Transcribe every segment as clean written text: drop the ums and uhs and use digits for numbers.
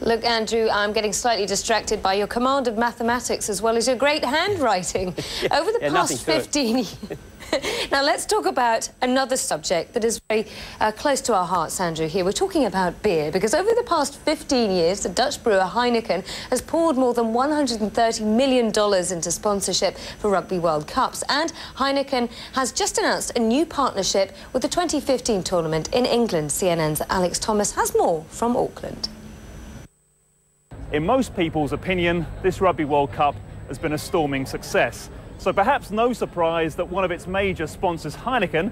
Look, Andrew, I'm getting slightly distracted by your command of mathematics as well as your great handwriting. Over the past 15 years... Now, let's talk about another subject that is very close to our hearts, Andrew, here. We're talking about beer, because over the past 15 years, the Dutch brewer Heineken has poured more than $130 million into sponsorship for Rugby World Cups. And Heineken has just announced a new partnership with the 2015 tournament in England. CNN's Alex Thomas has more from Auckland. In most people's opinion, this Rugby World Cup has been a storming success. So perhaps no surprise that one of its major sponsors, Heineken,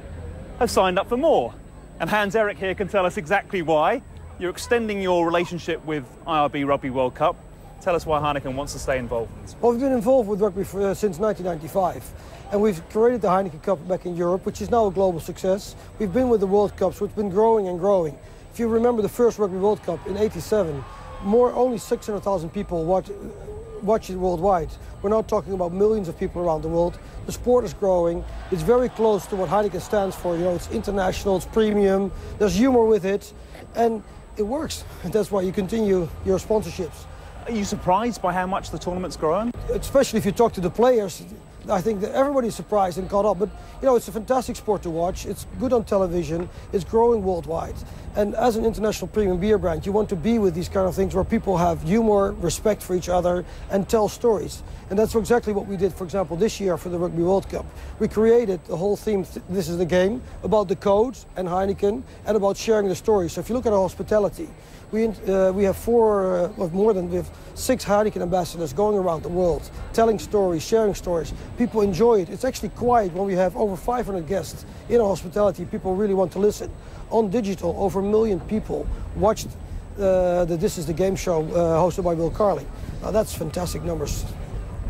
have signed up for more. And Hans-Erik here can tell us exactly why. You're extending your relationship with IRB Rugby World Cup. Tell us why Heineken wants to stay involved in this. Well, we've been involved with rugby since 1995. And we've created the Heineken Cup back in Europe, which is now a global success. We've been with the World Cups, which has been growing and growing. If you remember the first Rugby World Cup in '87, only 600,000 people watch it worldwide. We're now talking about millions of people around the world. The sport is growing. It's very close to what Heineken stands for. You know, it's international, it's premium, there's humor with it, and it works. And that's why you continue your sponsorships. Are you surprised by how much the tournament's grown? Especially if you talk to the players. I think that everybody's surprised and caught up, but you know, it's a fantastic sport to watch. It's good on television, it's growing worldwide. And as an international premium beer brand, you want to be with these kind of things where people have humor, respect for each other, and tell stories. And that's exactly what we did, for example, this year for the Rugby World Cup. We created the whole theme, This is the Game, about the codes and Heineken, and about sharing the stories. So if you look at our hospitality, we have we have 6 Heineken ambassadors going around the world, telling stories, sharing stories. People enjoy it. It's actually quiet when we have over 500 guests in our hospitality. People really want to listen. On digital, over 1 million people watched the This is the Game show hosted by Will Carley. Now, that's fantastic numbers.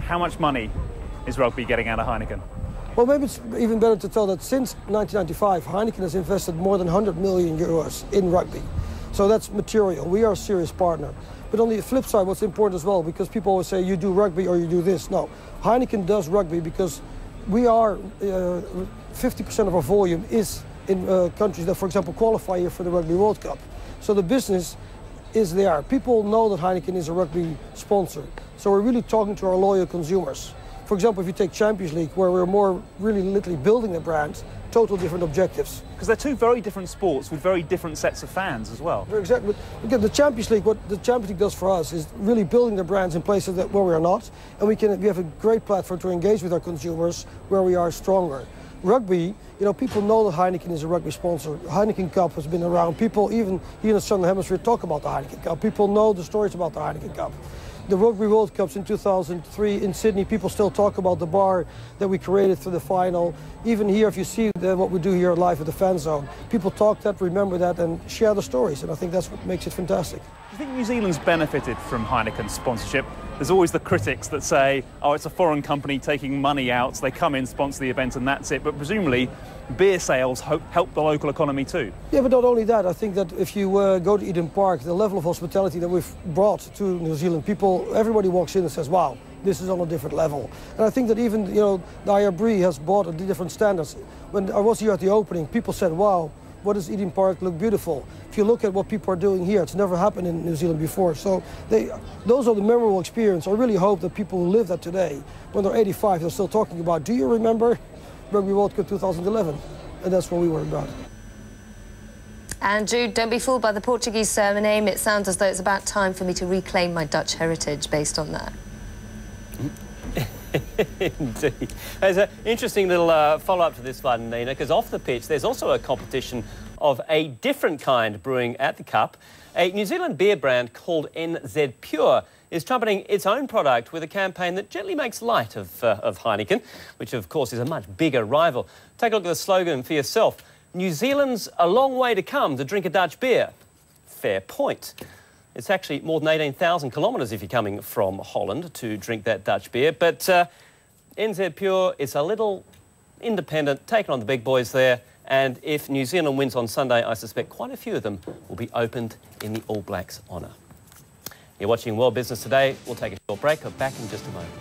How much money is rugby getting out of Heineken? Well, maybe it's even better to tell that since 1995, Heineken has invested more than 100 million euros in rugby. So that's material. We are a serious partner. But on the flip side, what's important as well, because people always say you do rugby or you do this. No, Heineken does rugby because we are 50% of our volume is in countries that, for example, qualify here for the Rugby World Cup. So the business is there. People know that Heineken is a rugby sponsor. So we're really talking to our loyal consumers. For example, if you take Champions League, where we're more really literally building the brand, total different objectives. Because they're two very different sports with very different sets of fans as well. Exactly. Because the Champions League, what the Champions League does for us is really building the brands in places where we are not, and we have a great platform to engage with our consumers where we are stronger. Rugby, you know, people know that Heineken is a rugby sponsor. Heineken Cup has been around. People, even here in the Southern Hemisphere, talk about the Heineken Cup. People know the stories about the Heineken Cup. The Rugby World Cups in 2003 in Sydney, people still talk about the bar that we created for the final. Even here, if you see what we do here live at the fan zone, people talk that, remember that, and share the stories. And I think that's what makes it fantastic. Do you think New Zealand's benefited from Heineken's sponsorship? There's always the critics that say, oh, it's a foreign company taking money out, so they come in, sponsor the event, and that's it. But presumably, beer sales help the local economy too. Yeah, but not only that. I think that if you go to Eden Park, the level of hospitality that we've brought to New Zealand, everybody walks in and says, wow, this is on a different level. And I think that even, you know, the IRB has brought a different standards. When I was here at the opening, people said, wow, what does Eden Park look beautiful? If you look at what people are doing here, it's never happened in New Zealand before. So those are the memorable experience. I really hope that people who live that today, when they're 85, they're still talking about, do you remember Rugby World Cup 2011? And that's what we were about. Andrew, don't be fooled by the Portuguese surname. It sounds as though it's about time for me to reclaim my Dutch heritage based on that. Indeed. There's an interesting little follow-up to this one, Nina, because off the pitch there's also a competition of a different kind brewing at the Cup. A New Zealand beer brand called NZ Pure is trumpeting its own product with a campaign that gently makes light of Heineken, which of course is a much bigger rival. Take a look at the slogan for yourself. New Zealand's a long way to come to drink a Dutch beer. Fair point. It's actually more than 18,000 kilometres if you're coming from Holland to drink that Dutch beer. But NZ Pure is a little independent, taking on the big boys there. And if New Zealand wins on Sunday, I suspect quite a few of them will be opened in the All Blacks' honour. You're watching World Business Today. We'll take a short break. We're back in just a moment.